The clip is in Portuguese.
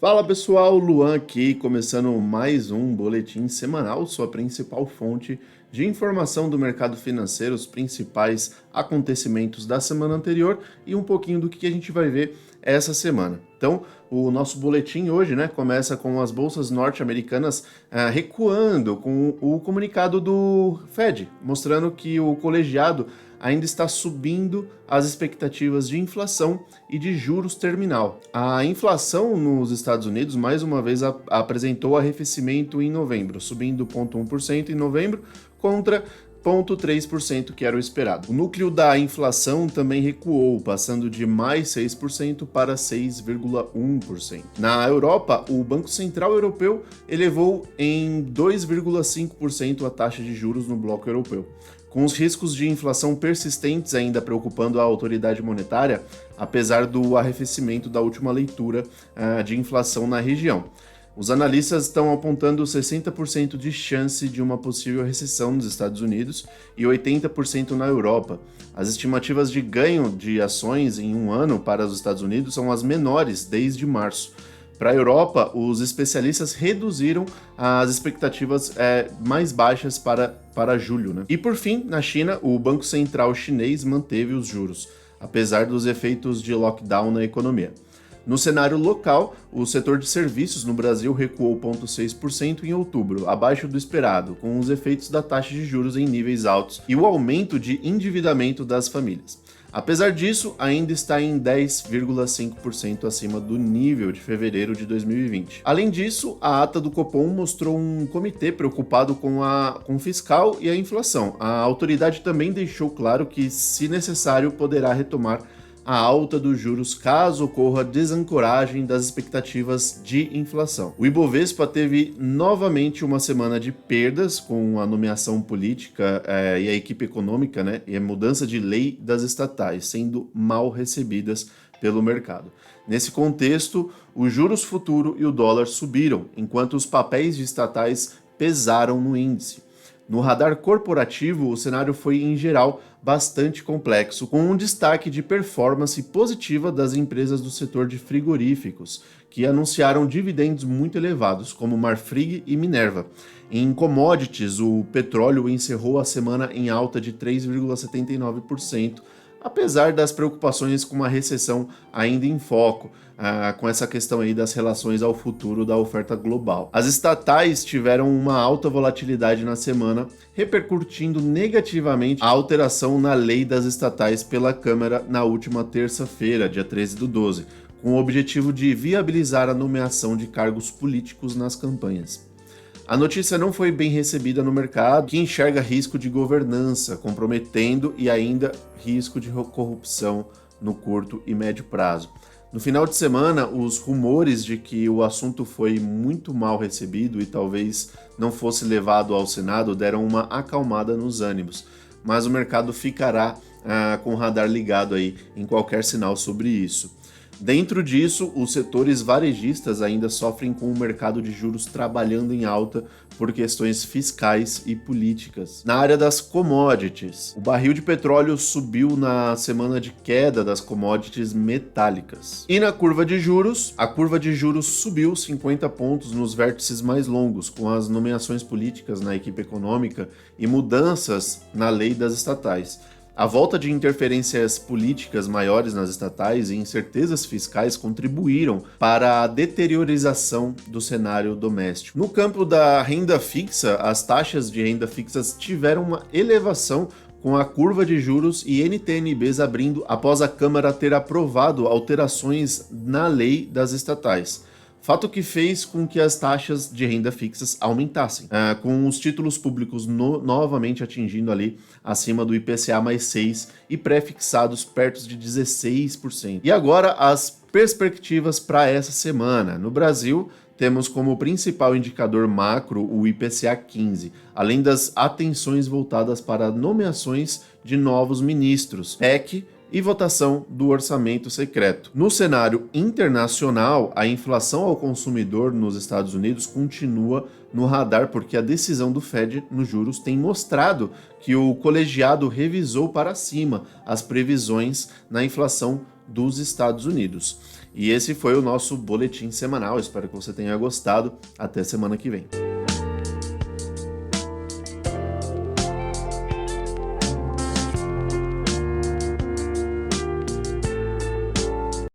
Fala pessoal, Luan aqui, começando mais um boletim semanal, sua principal fonte de informação do mercado financeiro, os principais acontecimentos da semana anterior e um pouquinho do que a gente vai ver essa semana. Então, o nosso boletim hoje, começa com as bolsas norte-americanas recuando com o comunicado do Fed, mostrando que o colegiado ainda está subindo as expectativas de inflação e de juros terminal. A inflação nos Estados Unidos, mais uma vez, apresentou arrefecimento em novembro, subindo 0,1% em novembro contra 0,3% que era o esperado. O núcleo da inflação também recuou, passando de mais 6% para 6,1%. Na Europa, o Banco Central Europeu elevou em 2,5% a taxa de juros no bloco europeu. Com os riscos de inflação persistentes ainda preocupando a autoridade monetária, apesar do arrefecimento da última leitura de inflação na região. Os analistas estão apontando 60% de chance de uma possível recessão nos Estados Unidos e 80% na Europa. As estimativas de ganho de ações em um ano para os Estados Unidos são as menores desde março. Para a Europa, os especialistas reduziram as expectativas mais baixas para julho. E por fim, na China, o Banco Central chinês manteve os juros, apesar dos efeitos de lockdown na economia. No cenário local, o setor de serviços no Brasil recuou 0,6% em outubro, abaixo do esperado, com os efeitos da taxa de juros em níveis altos e o aumento de endividamento das famílias. Apesar disso, ainda está em 10,5% acima do nível de fevereiro de 2020. Além disso, a ata do Copom mostrou um comitê preocupado com o fiscal e a inflação. A autoridade também deixou claro que, se necessário, poderá retomar a alta dos juros caso ocorra desancoragem das expectativas de inflação. O Ibovespa teve novamente uma semana de perdas com a nomeação política e a equipe econômica, e a mudança de lei das estatais sendo mal recebidas pelo mercado. Nesse contexto, os juros futuro e o dólar subiram, enquanto os papéis de estatais pesaram no índice. No radar corporativo, o cenário foi, em geral, bastante complexo, com um destaque de performance positiva das empresas do setor de frigoríficos, que anunciaram dividendos muito elevados, como Marfrig e Minerva. Em commodities, o petróleo encerrou a semana em alta de 3,79%, apesar das preocupações com uma recessão ainda em foco, com essa questão aí das relações ao futuro da oferta global. As estatais tiveram uma alta volatilidade na semana, repercutindo negativamente a alteração na lei das estatais pela Câmara na última terça-feira, dia 13/12, com o objetivo de viabilizar a nomeação de cargos políticos nas campanhas. A notícia não foi bem recebida no mercado, que enxerga risco de governança, comprometendo e ainda risco de corrupção no curto e médio prazo. No final de semana, os rumores de que o assunto foi muito mal recebido e talvez não fosse levado ao Senado deram uma acalmada nos ânimos, mas o mercado ficará com o radar ligado aí em qualquer sinal sobre isso. Dentro disso, os setores varejistas ainda sofrem com o mercado de juros trabalhando em alta por questões fiscais e políticas. Na área das commodities, o barril de petróleo subiu na semana de queda das commodities metálicas. E na curva de juros, a curva de juros subiu 50 pontos nos vértices mais longos, com as nomeações políticas na equipe econômica e mudanças na lei das estatais. A volta de interferências políticas maiores nas estatais e incertezas fiscais contribuíram para a deteriorização do cenário doméstico. No campo da renda fixa, as taxas de renda fixas tiveram uma elevação com a curva de juros e NTN-Bs abrindo após a Câmara ter aprovado alterações na lei das estatais. Fato que fez com que as taxas de renda fixas aumentassem, com os títulos públicos novamente atingindo ali acima do IPCA mais 6 e pré-fixados perto de 16%. E agora as perspectivas para essa semana. No Brasil, temos como principal indicador macro o IPCA 15, além das atenções voltadas para nomeações de novos ministros, PEC e votação do orçamento secreto. No cenário internacional, a inflação ao consumidor nos Estados Unidos continua no radar porque a decisão do Fed nos juros tem mostrado que o colegiado revisou para cima as previsões na inflação dos Estados Unidos. E esse foi o nosso boletim semanal. Espero que você tenha gostado. Até semana que vem.